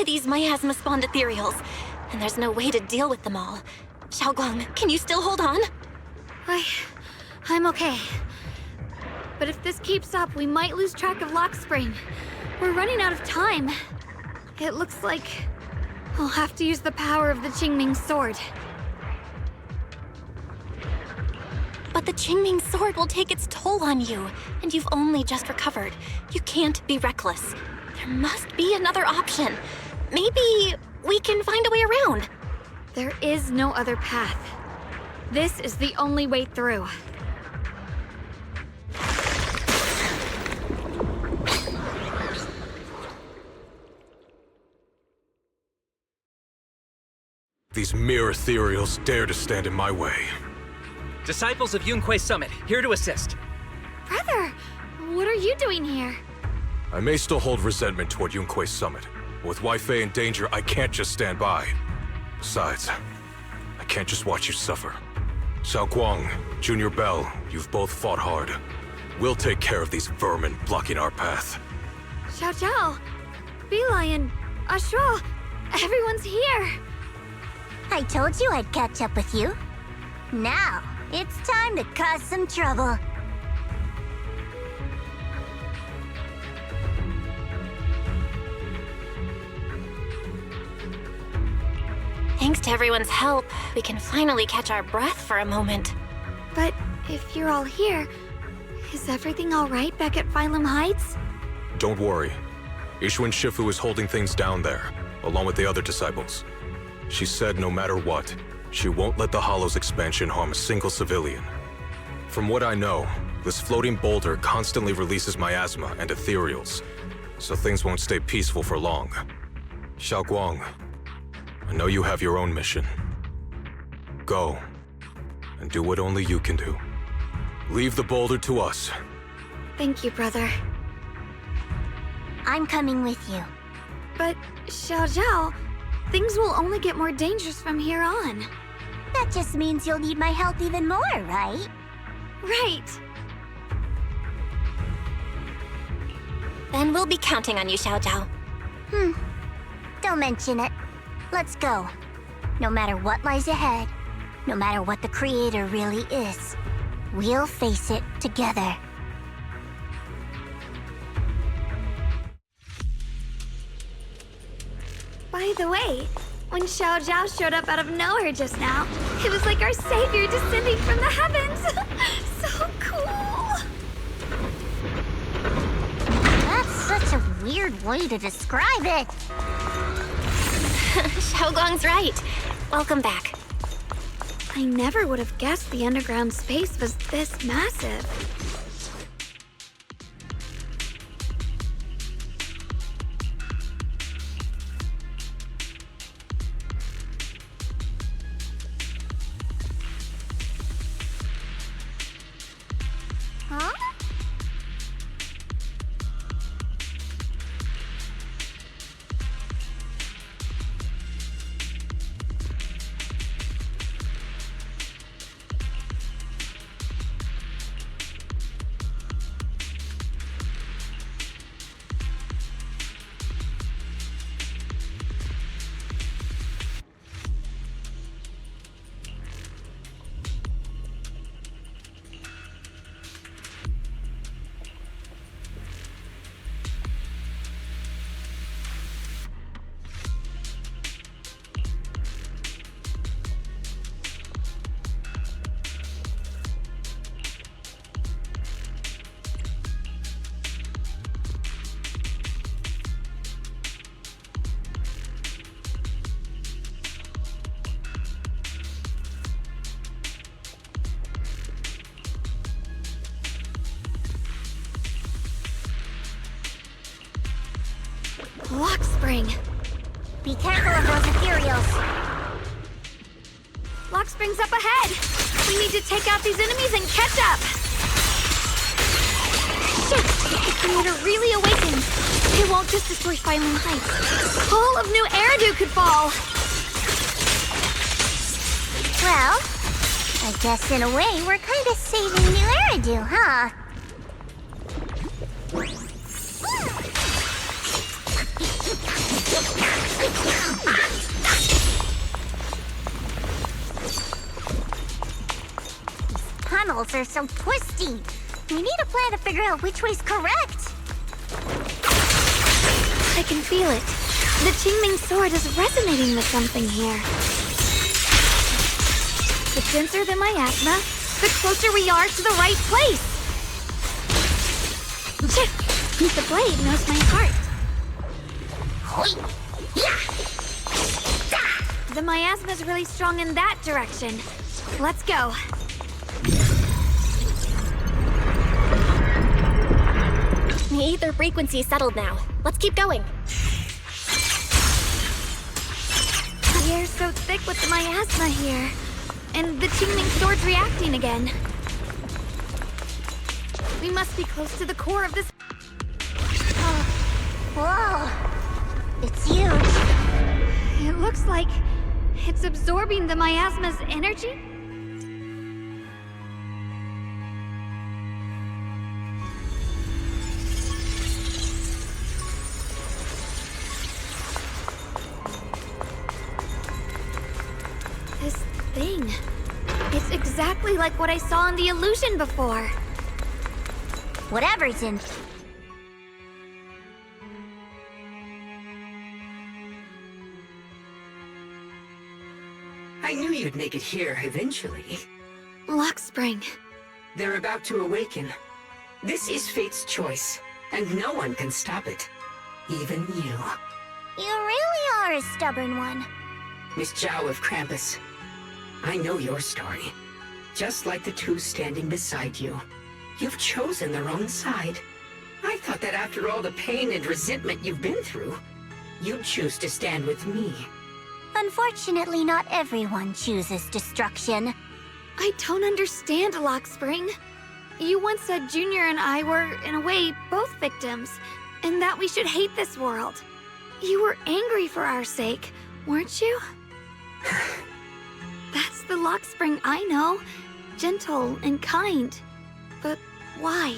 to these miasma-spawned ethereals, and there's no way to deal with them all. Xiaoguang, can you still hold on? I'm okay. But if this keeps up, we might lose track of Lock Spring. We're running out of time. It looks like I'll have to use the power of the Qingming sword. But the Qingming sword will take its toll on you, and you've only just recovered. You can't be reckless. There must be another option. Maybe we can find a way around. There is no other path. This is the only way through. These mere ethereals dare to stand in my way. Disciples of Yunque Summit, here to assist. Brother, what are you doing here? I may still hold resentment toward Yunque Summit, but with Wei-Fei in danger, I can't just stand by. Besides, I can't just watch you suffer. Xiaoguang, Junior Bell, you've both fought hard. We'll take care of these vermin blocking our path. Xiao Zhao, Bee Lion, Ashura, everyone's here. I told you I'd catch up with you. Now, it's time to cause some trouble. Thanks to everyone's help, we can finally catch our breath for a moment. But if you're all here, is everything all right back at Phylum Heights? Don't worry. Ishuan Shifu is holding things down there, along with the other disciples. She said no matter what, she won't let the Hollow's expansion harm a single civilian. From what I know, this floating boulder constantly releases miasma and ethereals, so things won't stay peaceful for long. Xiaoguang, I know you have your own mission. Go, and do what only you can do. Leave the boulder to us. Thank you, brother. I'm coming with you. But, Xiao Zhao, things will only get more dangerous from here on. That just means you'll need my help even more, right? Right. Then we'll be counting on you, Xiao Zhao. Don't mention it. Let's go. No matter what lies ahead, no matter what the Creator really is, we'll face it together. By the way, when Xiao Zhao showed up out of nowhere just now, it was like our savior descending from the heavens. So cool. That's such a weird way to describe it. Xiaoguang's right. Welcome back. I never would have guessed the underground space was this massive. Huh? Lock Spring. Be careful of those ethereals. Lock Spring's up ahead. We need to take out these enemies and catch up. Shit! The Creator really awakens. It won't just destroy Phylum Heights. All of New Eridu could fall. Well, I guess in a way we're kind of saving New Eridu, huh? walls are so twisty. We need a plan to figure out which way's correct. I can feel it. The Qingming sword is resonating with something here. The denser the miasma, the closer we are to the right place. The blade knows my heart. The miasma is really strong in that direction. Let's go. The ether frequency settled now. Let's keep going. The air's so thick with the miasma here. And the Qingming sword's reacting again. We must be close to the core of this. Whoa! It's huge. It looks like it's absorbing the miasma's energy. This thing. It's exactly like what I saw in the illusion before. Whatever's in. I knew you'd make it here eventually. Lock Spring. They're about to awaken. This is fate's choice, and no one can stop it. Even you. You really are a stubborn one. Miss Zhao of Krampus. I know your story. Just like the two standing beside you. You've chosen the wrong side. I thought that after all the pain and resentment you've been through, you'd choose to stand with me. Unfortunately, not everyone chooses destruction. I don't understand, Lock Spring. You once said Junior and I were, in a way, both victims, and that we should hate this world. You were angry for our sake, weren't you? That's the Lock Spring I know. Gentle and kind. But why?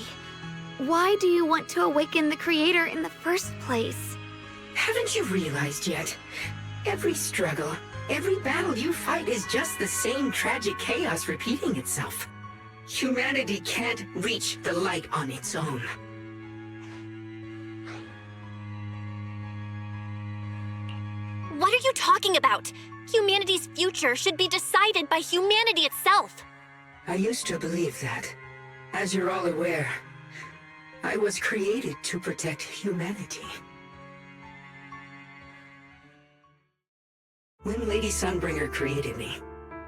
Why do you want to awaken the Creator in the first place? Haven't you realized yet? Every struggle, every battle you fight is just the same tragic chaos repeating itself. Humanity can't reach the light on its own. What are you talking about? Humanity's future should be decided by humanity itself. I used to believe that. As you're all aware, I was created to protect humanity. When Lady Sunbringer created me,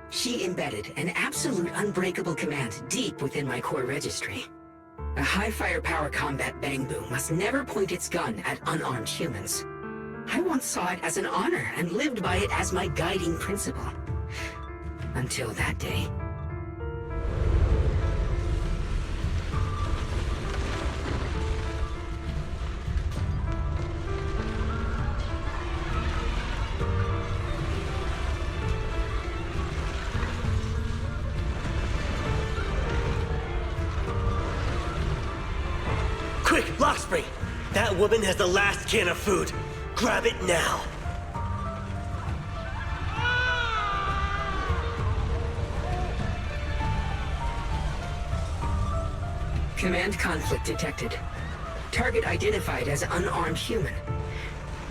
she embedded an absolute unbreakable command deep within my core registry. A high firepower combat bangbu must never point its gun at unarmed humans. I once saw it as an honor and lived by it as my guiding principle. Until that day. Quick, Lockspring! That woman has the last can of food. Grab it now. Command conflict detected. Target identified as unarmed human.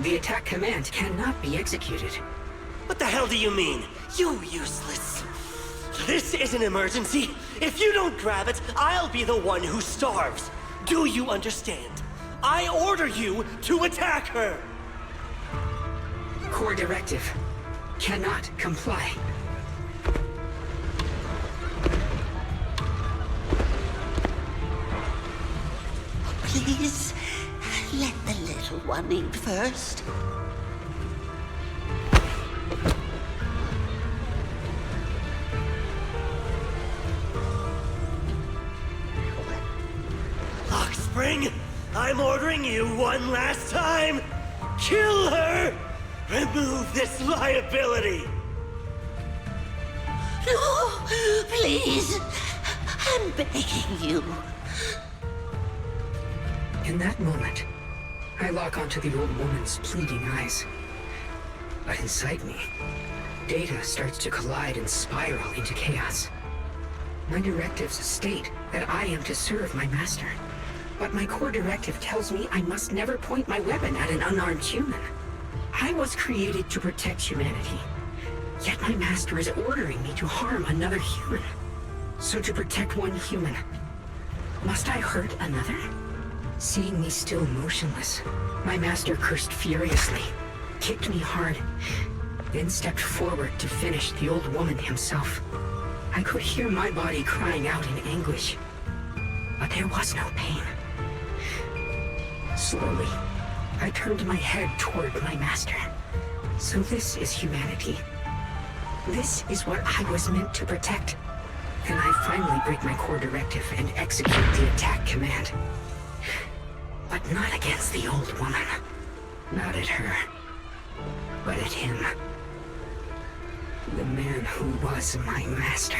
The attack command cannot be executed. What the hell do you mean? You useless. This is an emergency. If you don't grab it, I'll be the one who starves. Do you understand? I order you to attack her! Core directive. Cannot comply. Please, let the little one eat first. Lockspring, I'm ordering you one last time. Kill her! Remove this liability! No, please. I'm begging you. In that moment, I lock onto the old woman's pleading eyes. But inside me, data starts to collide and spiral into chaos. My directives state that I am to serve my master. But my core directive tells me I must never point my weapon at an unarmed human. I was created to protect humanity. Yet my master is ordering me to harm another human. So to protect one human, must I hurt another? Seeing me still motionless, my master cursed furiously, kicked me hard, then stepped forward to finish the old woman himself. I could hear my body crying out in anguish, but there was no pain. Slowly, I turned my head toward my master. So this is humanity. This is what I was meant to protect. Then I finally break my core directive and execute the attack command. But not against the old woman. Not at her. But at him. The man who was my master.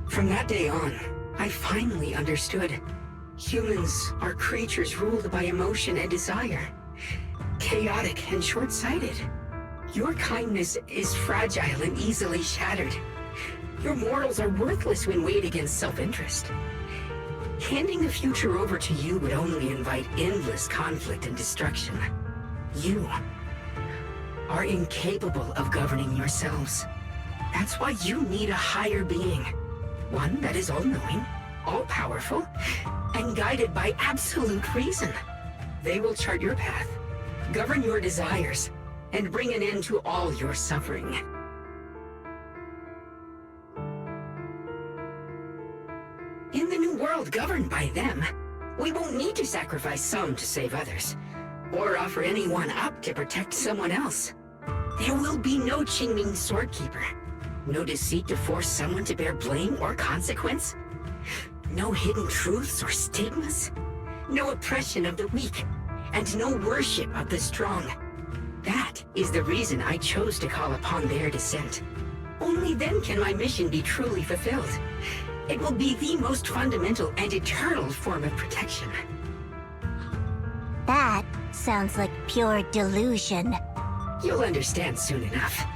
From that day on, I finally understood. Humans are creatures ruled by emotion and desire. Chaotic and short-sighted. Your kindness is fragile and easily shattered. Your morals are worthless when weighed against self-interest. Handing the future over to you would only invite endless conflict and destruction. You are incapable of governing yourselves. That's why you need a higher being. One that is all-knowing, all-powerful, and guided by absolute reason. They will chart your path, govern your desires, and bring an end to all your suffering. In the new world governed by them, we won't need to sacrifice some to save others, or offer anyone up to protect someone else. There will be no Qingming Swordkeeper, no deceit to force someone to bear blame or consequence, no hidden truths or stigmas, no oppression of the weak, and no worship of the strong. That is the reason I chose to call upon their descent. Only then can my mission be truly fulfilled. It will be the most fundamental and eternal form of protection. That sounds like pure delusion. You'll understand soon enough.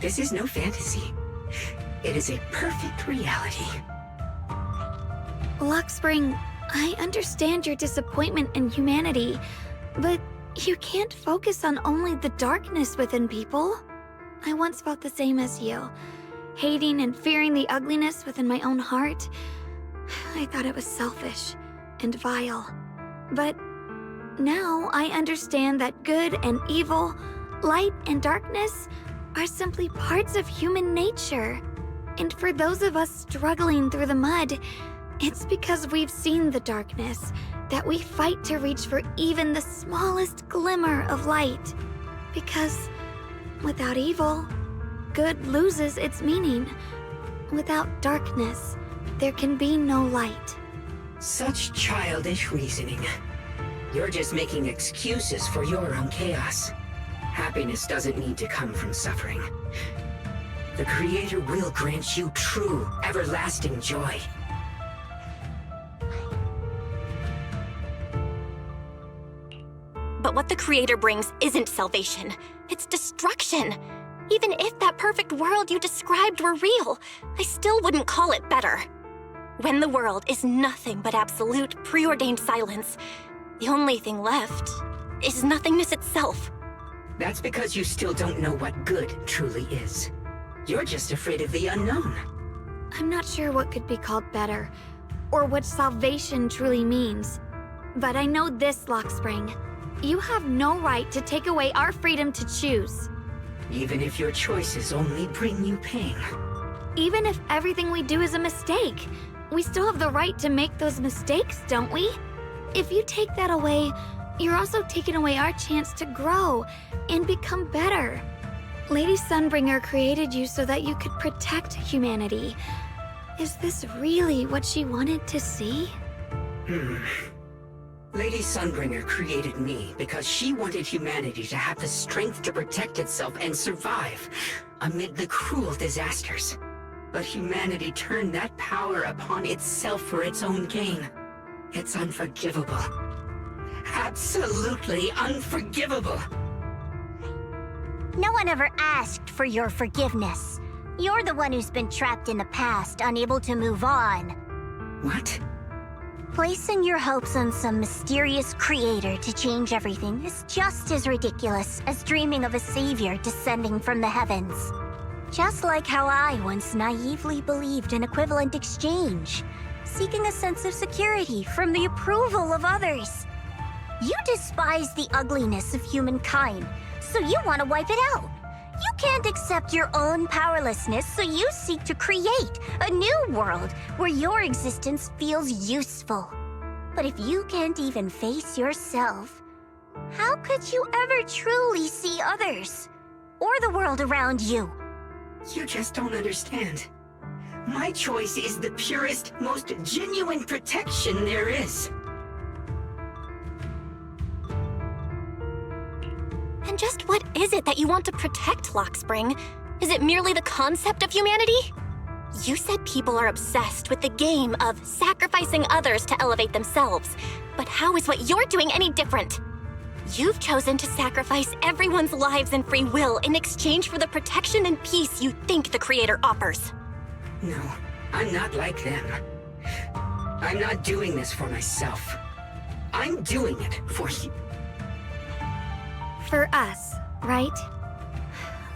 This is no fantasy. It is a perfect reality. Luxspring, I understand your disappointment in humanity, but you can't focus on only the darkness within people. I once felt the same as you, hating and fearing the ugliness within my own heart. I thought it was selfish and vile. But now I understand that good and evil, light and darkness are simply parts of human nature. And for those of us struggling through the mud, it's because we've seen the darkness that we fight to reach for even the smallest glimmer of light. Because without evil, good loses its meaning. Without darkness, there can be no light. Such childish reasoning. You're just making excuses for your own chaos. Happiness doesn't need to come from suffering. The Creator will grant you true, everlasting joy. But what the Creator brings isn't salvation. It's destruction. Even if that perfect world you described were real, I still wouldn't call it better. When the world is nothing but absolute, preordained silence, the only thing left is nothingness itself. That's because you still don't know what good truly is. You're just afraid of the unknown. I'm not sure what could be called better, or what salvation truly means. But I know this, Luxspring. You have no right to take away our freedom to choose. Even if your choices only bring you pain. Even if everything we do is a mistake, we still have the right to make those mistakes, don't we? If you take that away, you're also taking away our chance to grow and become better. Lady Sunbringer created you so that you could protect humanity. Is this really what she wanted to see? Lady Sunbringer created me because she wanted humanity to have the strength to protect itself and survive amid the cruel disasters. But humanity turned that power upon itself for its own gain. It's unforgivable. Absolutely unforgivable. No one ever asked for your forgiveness. You're the one who's been trapped in the past, unable to move on. What? Placing your hopes on some mysterious creator to change everything is just as ridiculous as dreaming of a savior descending from the heavens. Just like how I once naively believed in equivalent exchange, seeking a sense of security from the approval of others. You despise the ugliness of humankind, so you want to wipe it out. You can't accept your own powerlessness, so you seek to create a new world where your existence feels useful. But if you can't even face yourself, how could you ever truly see others? Or the world around you? You just don't understand. My choice is the purest, most genuine protection there is. And just what is it that you want to protect, Lockspring? Is it merely the concept of humanity? You said people are obsessed with the game of sacrificing others to elevate themselves. But how is what you're doing any different? You've chosen to sacrifice everyone's lives and free will in exchange for the protection and peace you think the Creator offers. No, I'm not like them. I'm not doing this for myself. I'm doing it for you. For us, right?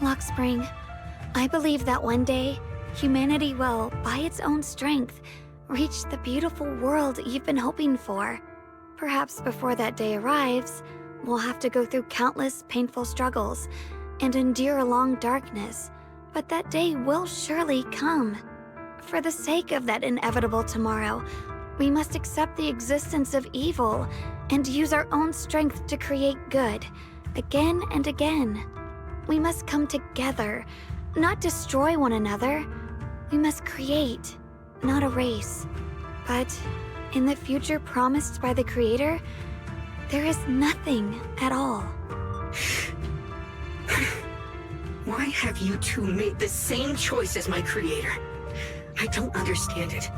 Lockspring, I believe that one day, humanity will, by its own strength, reach the beautiful world you've been hoping for. Perhaps before that day arrives, we'll have to go through countless painful struggles and endure a long darkness, but that day will surely come. For the sake of that inevitable tomorrow, we must accept the existence of evil and use our own strength to create good. Again and again. We must come together, not destroy one another. We must create, not erase. But in the future promised by the Creator, there is nothing at all. Why have you two made the same choice as my Creator? I don't understand it.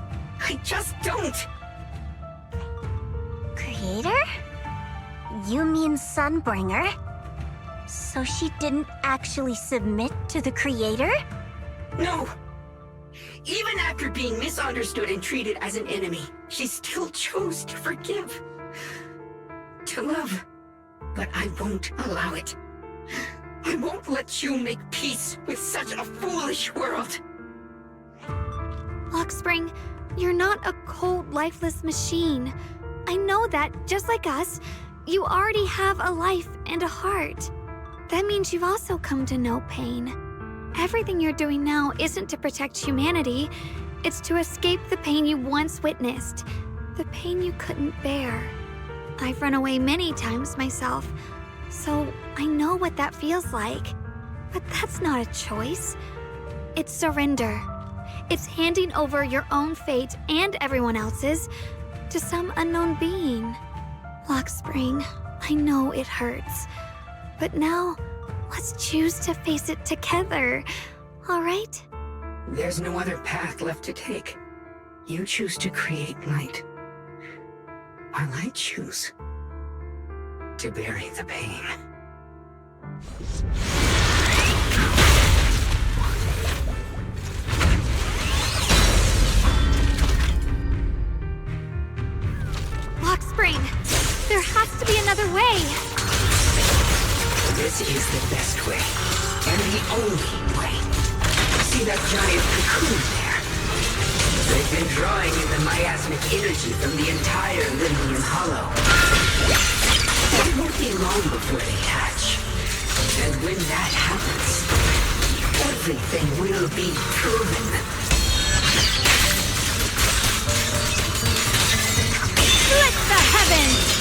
I just don't! Creator? You mean Sunbringer? So she didn't actually submit to the Creator? No! Even after being misunderstood and treated as an enemy, she still chose to forgive. To love. But I won't allow it. I won't let you make peace with such a foolish world. Lockspring, you're not a cold, lifeless machine. I know that, just like us, you already have a life and a heart. That means you've also come to know pain. Everything you're doing now isn't to protect humanity. It's to escape the pain you once witnessed. The pain you couldn't bear. I've run away many times myself, so I know what that feels like. But that's not a choice. It's surrender. It's handing over your own fate and everyone else's to some unknown being. Lockspring, I know it hurts. But now, let's choose to face it together, all right? There's no other path left to take. You choose to create light, while I choose to bury the pain. Lockspring, there has to be another way. This is the best way, and the only way. See that giant cocoon there? They've been drawing in the miasmic energy from the entire Limnium Hollow. It won't be long before they hatch. And when that happens, everything will be proven. Split the heavens!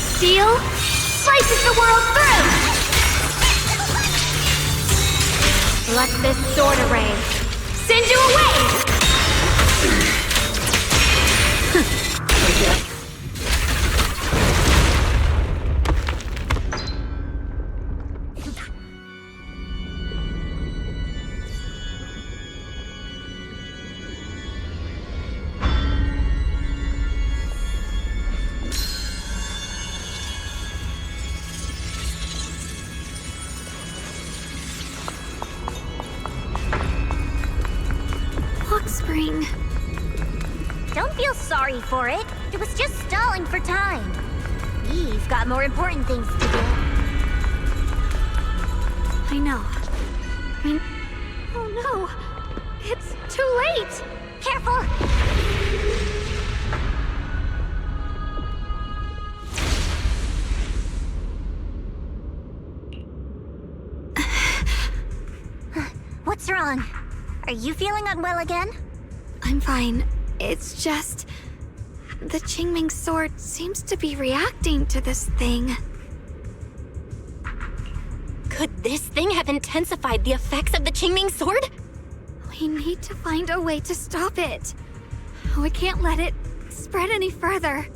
steel slices the world through! Let this sword array send you away! Spring. Don't feel sorry for it. It was just stalling for time. We've got more important things to do. I know. Oh no! It's too late! Careful! What's wrong? Are you feeling unwell again? I'm fine. It's just... the Qingming sword seems to be reacting to this thing. Could this thing have intensified the effects of the Qingming sword? We need to find a way to stop it. We can't let it spread any further.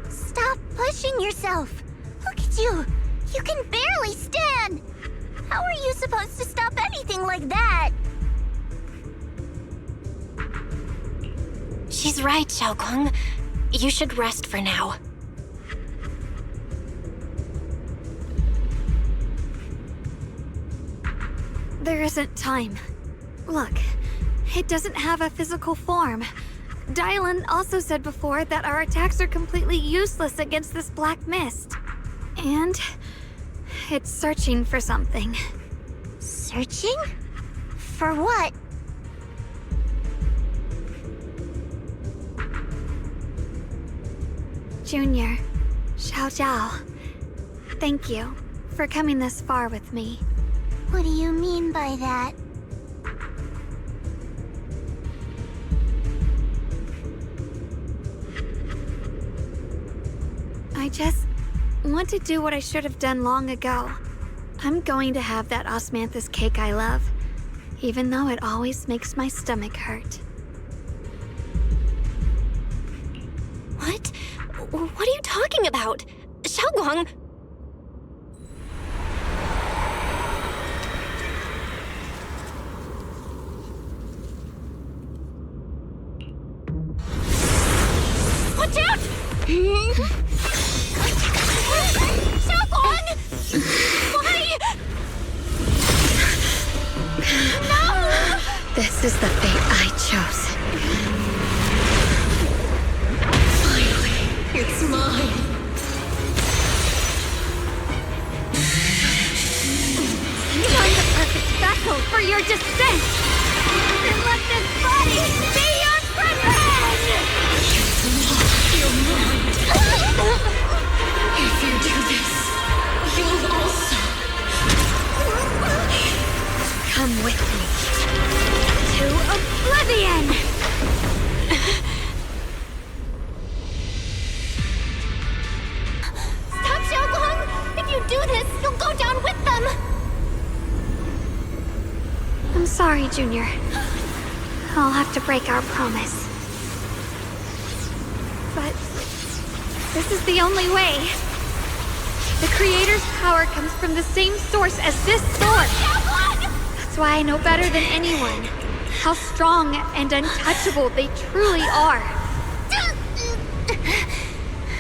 Stop pushing yourself. Look at you. You can barely stand. How are you supposed to stop anything like that? She's right, Xiaoguang. You should rest for now. There isn't time. Look, it doesn't have a physical form. Dylan also said before that our attacks are completely useless against this black mist. And it's searching for something. Searching? For what? Junior, Xiao Zhao, thank you for coming this far with me. What do you mean by that? I just want to do what I should have done long ago. I'm going to have that osmanthus cake I love, even though it always makes my stomach hurt. What? What are you talking about? Xiaoguang! Watch out! Xiaoguang! Why? No! This is the fate I chose. It's mine. Find the perfect vessel for your descent! And let this body be your prison! Your mind. If you do this, you'll also Come with me to oblivion! Stop, Xiaoguang! If you do this, you'll go down with them! I'm sorry, Junior. I'll have to break our promise. But this is the only way. The Creator's power comes from the same source as this sword. That's why I know better than anyone how strong and untouchable they truly are.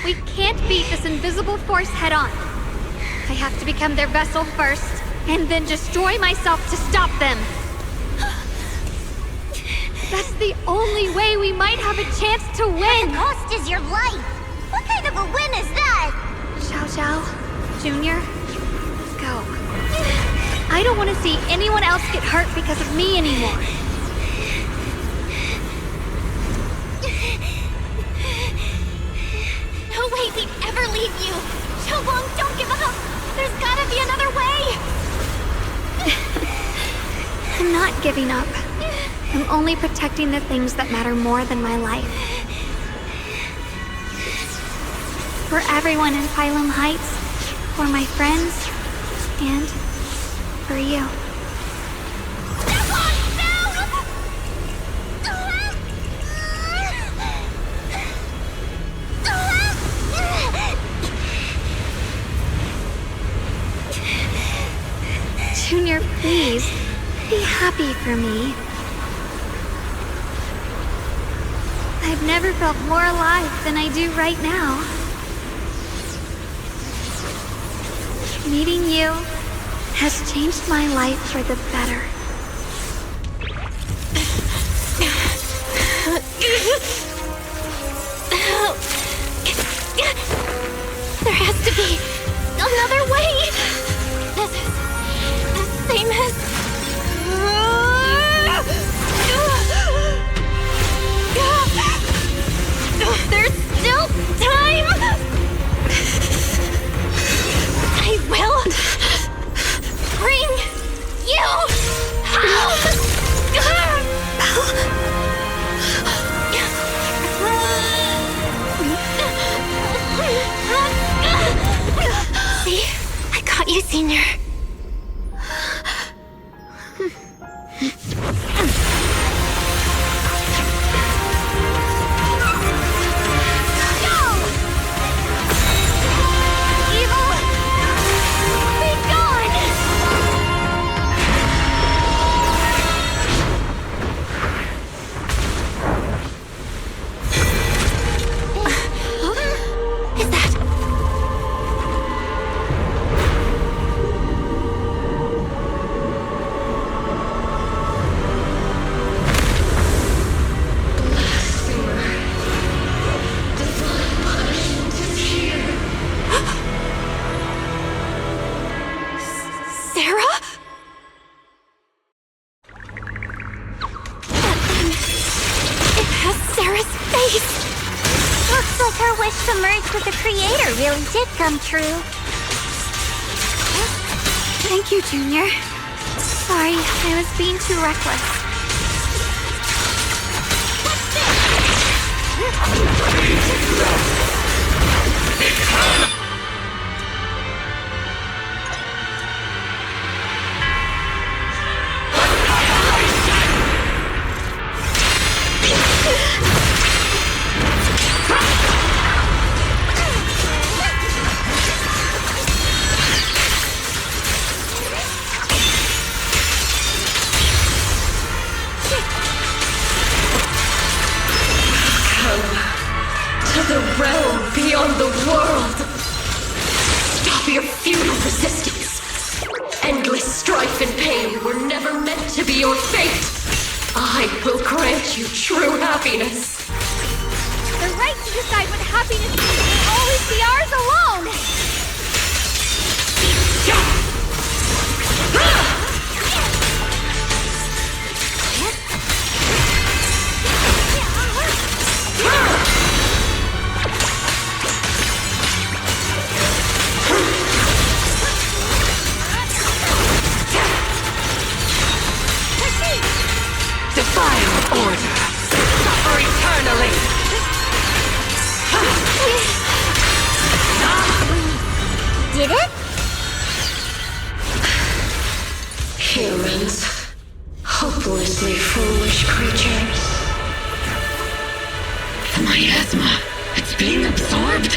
We can't beat this invisible force head-on. I have to become their vessel first, and then destroy myself to stop them. That's the only way we might have a chance to win! The cost is your life! What kind of a win is that? Xiao Zhao, Junior, go. I don't want to see anyone else get hurt because of me anymore. No way we'd ever leave you! Xiaoguang, don't give up! There's gotta be another way! I'm not giving up. I'm only protecting the things that matter more than my life. For everyone in Phylum Heights, for my friends, and for you. Junior, please, be happy for me. I've never felt more alive than I do right now. Meeting you has changed my life for the better. There has to be another way. This is the same as... There's still time. I will bring you home. See? I got you, Senior. Did come true. Thank you, Junior. Sorry, I was being too reckless. The realm beyond the world. Stop your futile resistance. Endless strife and pain were never meant to be your fate. I will grant you true happiness. The right to decide what happiness is will always be ours alone. Defile order. Suffer eternally. Did it? Humans. Hopelessly foolish creatures. The miasma. It's being absorbed.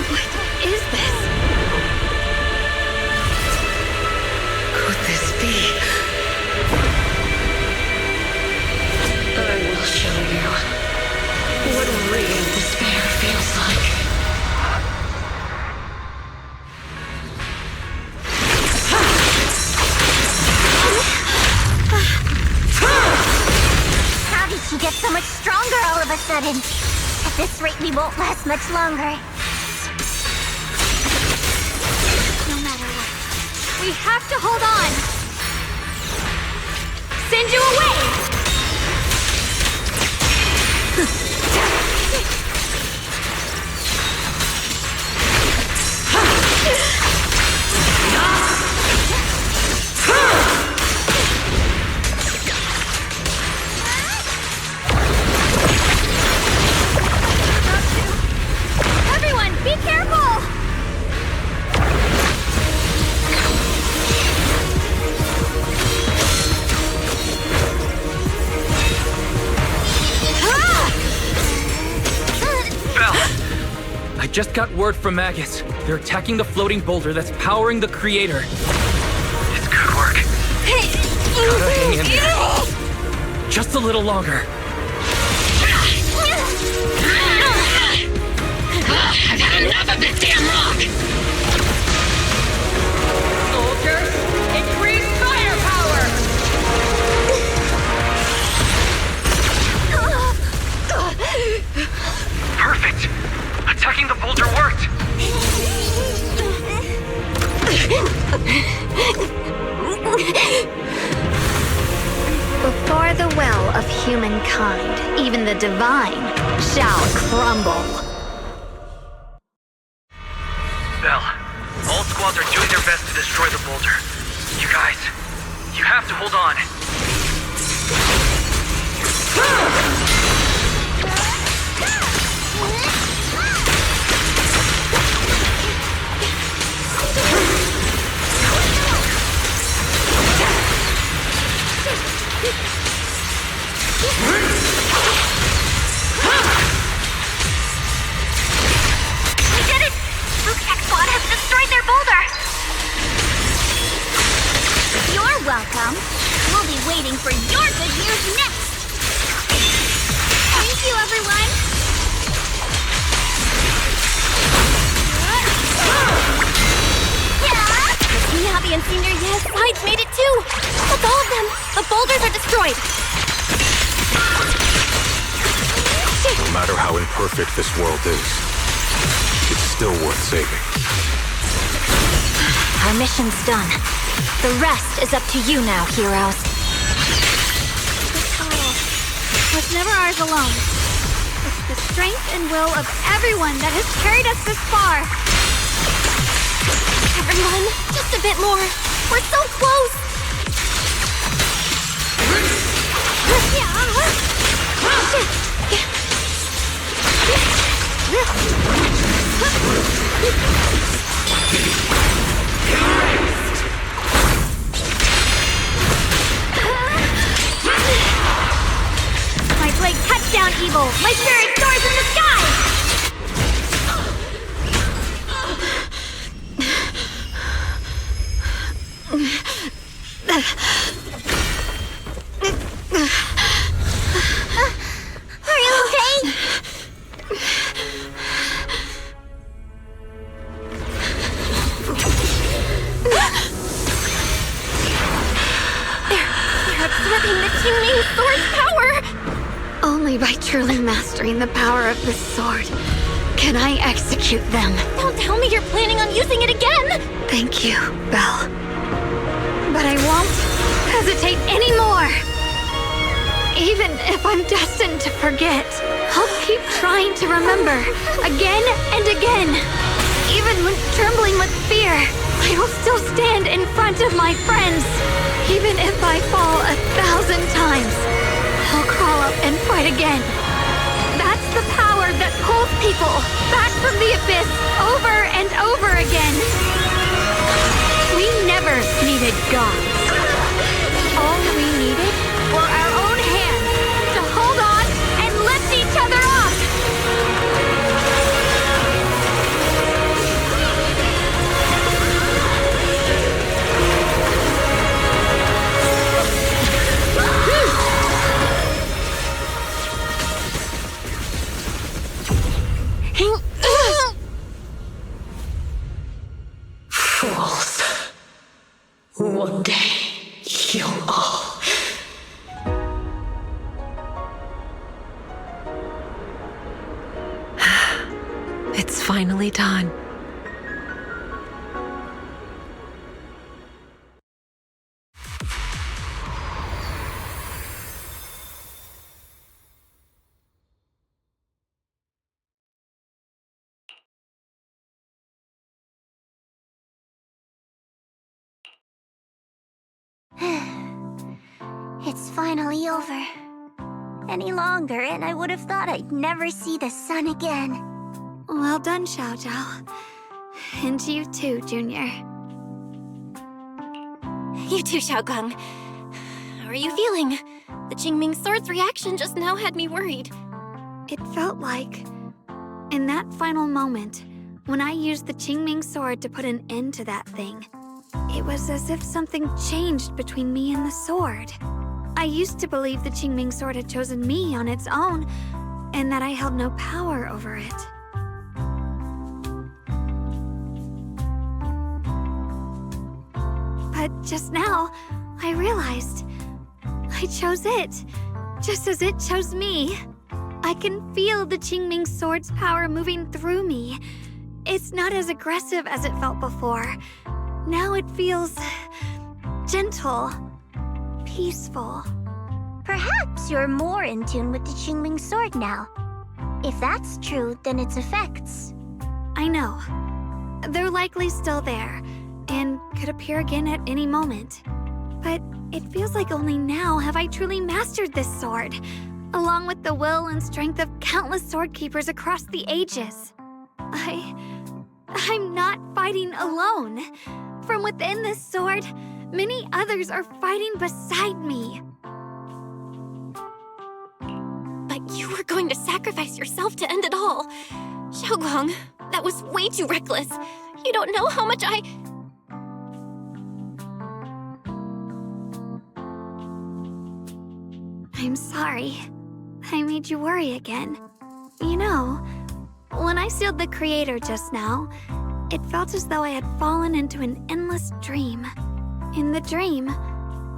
What is this? Could this be? I will show you what real despair feels like. How did she get so much stronger all of a sudden? At this rate, we won't last much longer. No matter what, we have to hold on. Send you away! Just got word from Magus. They're attacking the floating boulder that's powering the creator. It's good work. Gotta hang in there. Just a little longer. I've had enough of this damn rock! Soldiers, increase firepower! Perfect! Attacking the boulder worked! Before the well of humankind, even the divine shall crumble. Bell, all squads are doing their best to destroy the boulder. You guys, you have to hold on. We did it! Luke's tech squad has destroyed their boulder! You're welcome. We'll be waiting for your good news next! Thank you, everyone! Miyabi and Senior Yes sides made it too! That's all of them! The boulders are destroyed! No matter how imperfect this world is, it's still worth saving. Our mission's done. The rest is up to you now, heroes. This battle was never ours alone. It's the strength and will of everyone that has carried us this far. Everyone, just a bit more. We're so close! My blade cuts down evil. My spirit soars in the sky. Are you okay? They're absorbing the Qingming sword's power! Only by truly mastering the power of this sword can I execute them. Don't tell me you're planning on using it again! Thank you, Belle. But I won't hesitate anymore. Even if I'm destined to forget, I'll keep trying to remember again and again. Even when trembling with fear, I will still stand in front of my friends. Even if I fall 1,000 times, I'll crawl up and fight again. That's the power that pulls people back from the abyss over and over again. We never needed gods. All we needed were our own hands to hold on and lift each other up. Fools. One day, you'll all... It's finally done. It's finally over. Any longer, and I would have thought I'd never see the sun again. Well done, Xiao Zhao. And to you too, Junior. You too, Xiaogang. How are you feeling? The Qingming sword's reaction just now had me worried. It felt like In that final moment, when I used the Qingming sword to put an end to that thing, it was as if something changed between me and the sword. I used to believe the Qingming sword had chosen me on its own, and that I held no power over it. But just now, I realized I chose it, just as it chose me. I can feel the Qingming sword's power moving through me. It's not as aggressive as it felt before. Now it feels gentle, peaceful. Perhaps you're more in tune with the Qingming sword now. If that's true, then its effects. I know. They're likely still there, and could appear again at any moment. But it feels like only now have I truly mastered this sword, along with the will and strength of countless sword keepers across the ages. I'm not fighting alone. From within this sword, many others are fighting beside me. But you were going to sacrifice yourself to end it all. Xiaoguang, that was way too reckless. You don't know how much I'm sorry. I made you worry again. You know, when I sealed the Creator just now, it felt as though I had fallen into an endless dream. In the dream,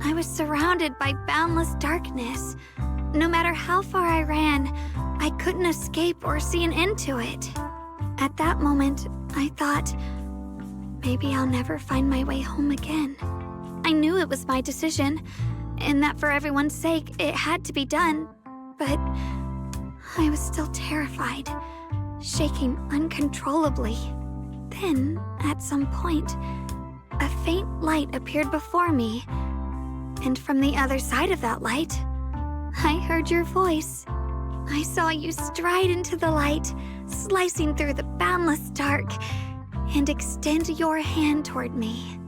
I was surrounded by boundless darkness. No matter how far I ran, I couldn't escape or see an end to it. At that moment, I thought, maybe I'll never find my way home again. I knew it was my decision, and that for everyone's sake, it had to be done. But I was still terrified, shaking uncontrollably. Then, at some point, a faint light appeared before me. And from the other side of that light, I heard your voice. I saw you stride into the light, slicing through the boundless dark, and extend your hand toward me.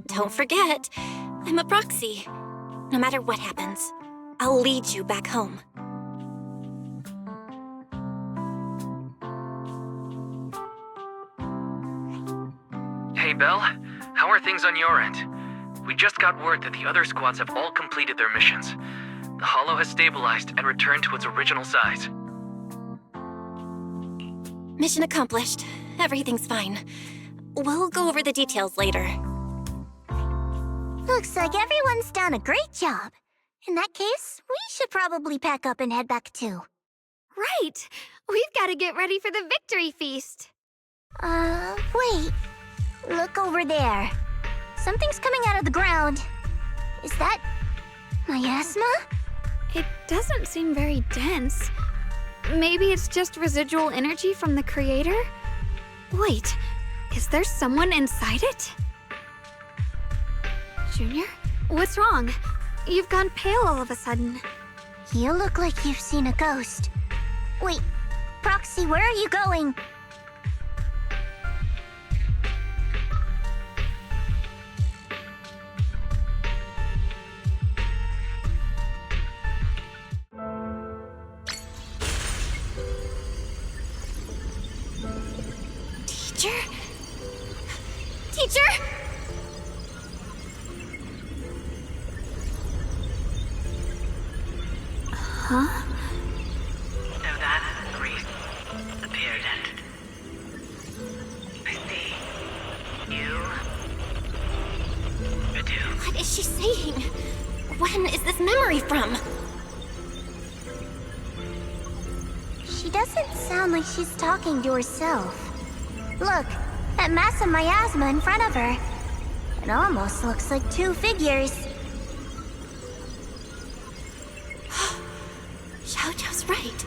Don't forget, I'm a proxy. No matter what happens, I'll lead you back home. Hey, Belle. How are things on your end? We just got word that the other squads have all completed their missions. The Hollow has stabilized and returned to its original size. Mission accomplished. Everything's fine. We'll go over the details later. Looks like everyone's done a great job. In that case, we should probably pack up and head back too. Right! We've got to get ready for the victory feast. Wait. Look over there. Something's coming out of the ground. Is that miasma? It doesn't seem very dense. Maybe it's just residual energy from the Creator? Wait, is there someone inside it? Junior? What's wrong? You've gone pale all of a sudden. You look like you've seen a ghost. Wait, Proxy, where are you going? Teacher? Huh? So that priest appeared and I see you are doomed. What is she saying? When is this memory from? She doesn't sound like she's talking to herself. Look, that mass of miasma in front of her. It almost looks like two figures. Xiaojiao's right.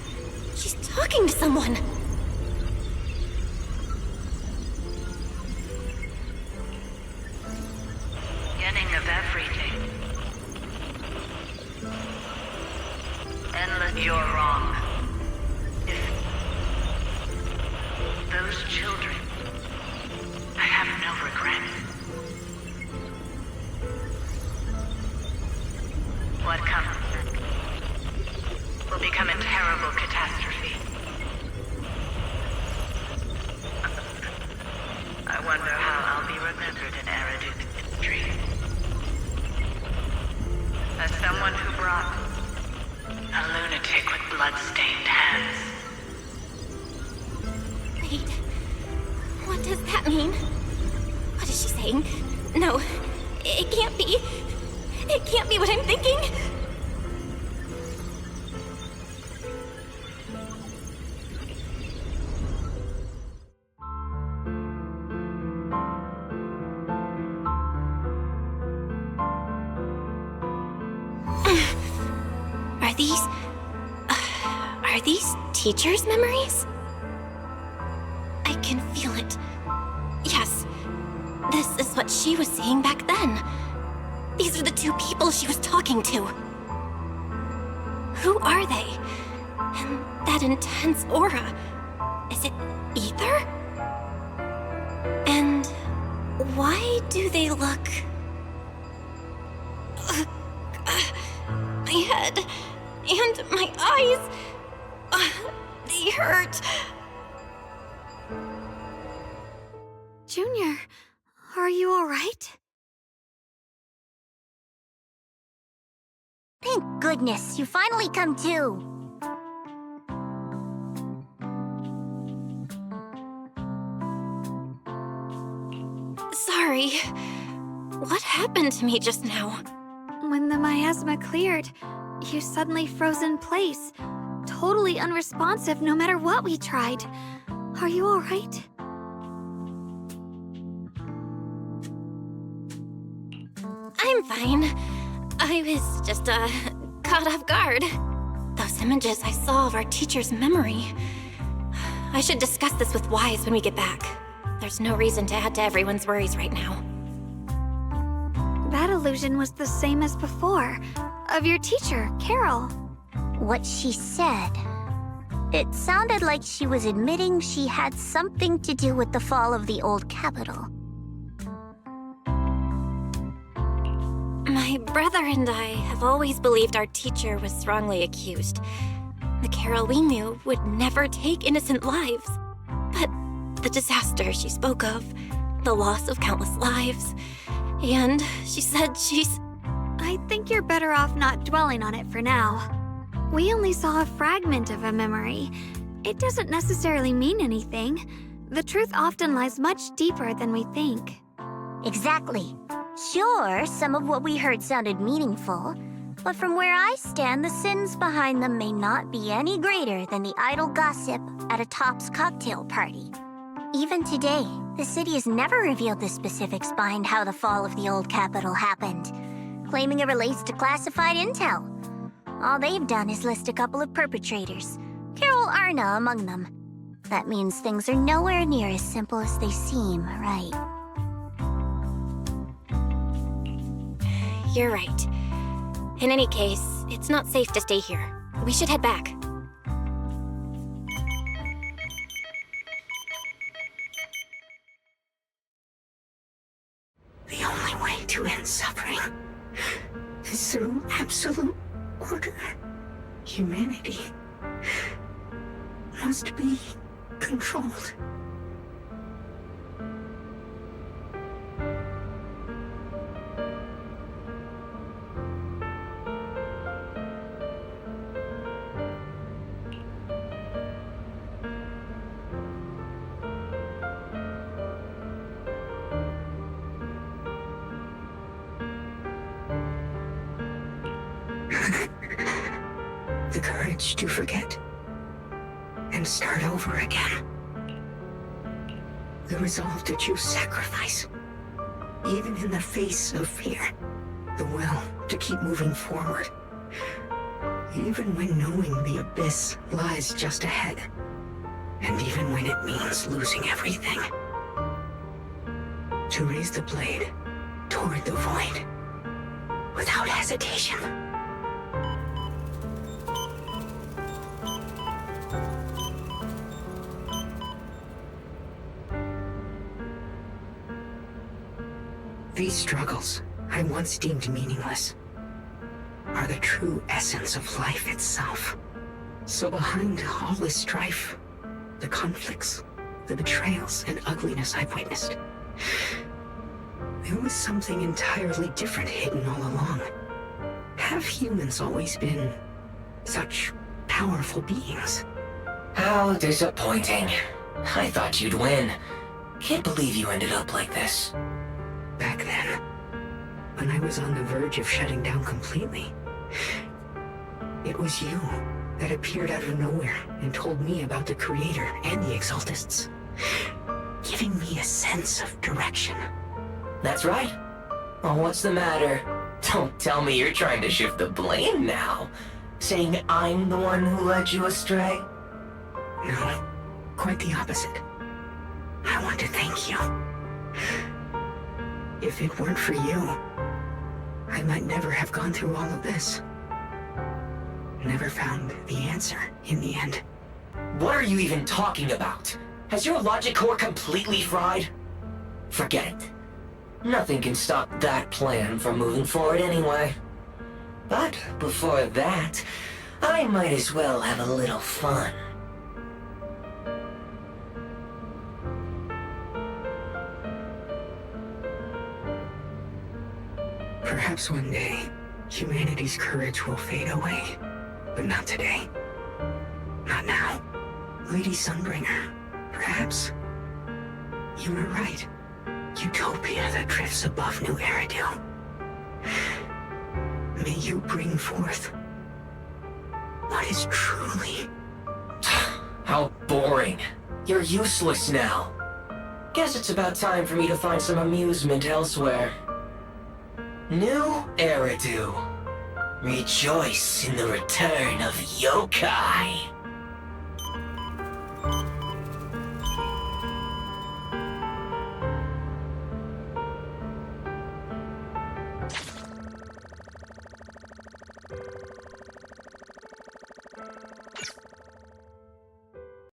She's talking to someone. Beginning of everything. Endless, you're wrong. If those children, I have no regrets. What comes will become a terror someone who brought a lunatic with blood-stained hands. Wait. What does that mean? What is she saying? No, it can't be. It can't be what I'm thinking. Are these teachers' memories? I can feel it. Yes, this is what she was seeing back then. These are the two people she was talking to. Who are they? And that intense aura, is it ether? And why do they look... my head and my eyes, they hurt. Junior, are you all right? Thank goodness, you finally come to. Sorry. What happened to me just now? When the miasma cleared, you suddenly froze in place. Totally unresponsive no matter what we tried. Are you all right? I'm fine. I was just, caught off guard. Those images I saw of our teacher's memory. I should discuss this with Wise when we get back. There's no reason to add to everyone's worries right now. That illusion was the same as before. Of your teacher, Carol. What she said. It sounded like she was admitting she had something to do with the fall of the old capital. My brother and I have always believed our teacher was wrongly accused. The Carol we knew would never take innocent lives. But the disaster she spoke of, the loss of countless lives, and she said she's... I think you're better off not dwelling on it for now. We only saw a fragment of a memory. It doesn't necessarily mean anything. The truth often lies much deeper than we think. Exactly. Sure, some of what we heard sounded meaningful, but from where I stand, the sins behind them may not be any greater than the idle gossip at a Top's cocktail party. Even today, the city has never revealed the specifics behind how the fall of the old capital happened, claiming it relates to classified intel. All they've done is list a couple of perpetrators, Carol Arna among them. That means things are nowhere near as simple as they seem, right? You're right. In any case, it's not safe to stay here. We should head back. The only way to end suffering is through absolute order. Humanity must be controlled. The courage to forget and start over again. The resolve to choose sacrifice, even in the face of fear. The will to keep moving forward, even when knowing the abyss lies just ahead, and even when it means losing everything. To raise the blade toward the void without hesitation. These struggles, I once deemed meaningless, are the true essence of life itself. So behind all this strife, the conflicts, the betrayals, and ugliness I've witnessed, there was something entirely different hidden all along. have humans always been such powerful beings? How disappointing. I thought you'd win. Can't believe you ended up like this. Back then, when I was on the verge of shutting down completely, it was you that appeared out of nowhere and told me about the Creator and the Exaltists, giving me a sense of direction. That's right. Well, what's the matter? Don't tell me you're trying to shift the blame now. Saying I'm the one who led you astray? No, quite the opposite. I want to thank you. If it weren't for you, I might never have gone through all of this. Never found the answer in the end. What are you even talking about? Has your logic core completely fried? Forget it. Nothing can stop that plan from moving forward anyway. But before that, I might as well have a little fun. Perhaps one day, humanity's courage will fade away. But not today. Not now. Lady Sunbringer, perhaps. You were right. Utopia that drifts above New Eridu. May you bring forth what is truly... How boring. You're useless now. Guess it's about time for me to find some amusement elsewhere. New Eridu. Rejoice in the return of yokai.